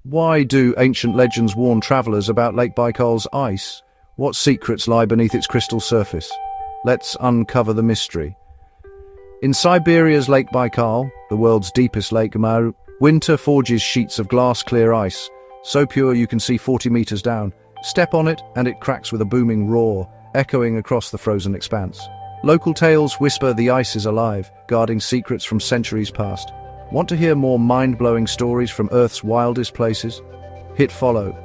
Why do ancient legends warn travelers about Lake Baikal's ice? What secrets lie beneath its crystal surface? Let's uncover the mystery. In Siberia's Lake Baikal, the world's deepest lake, winter forges sheets of glass-clear ice, so pure you can see 40 meters down. Step on it, and it cracks with a booming roar, echoing across the frozen expanse. Local tales whisper the ice is alive, guarding secrets from centuries past. Want to hear more mind-blowing stories from Earth's wildest places? Hit follow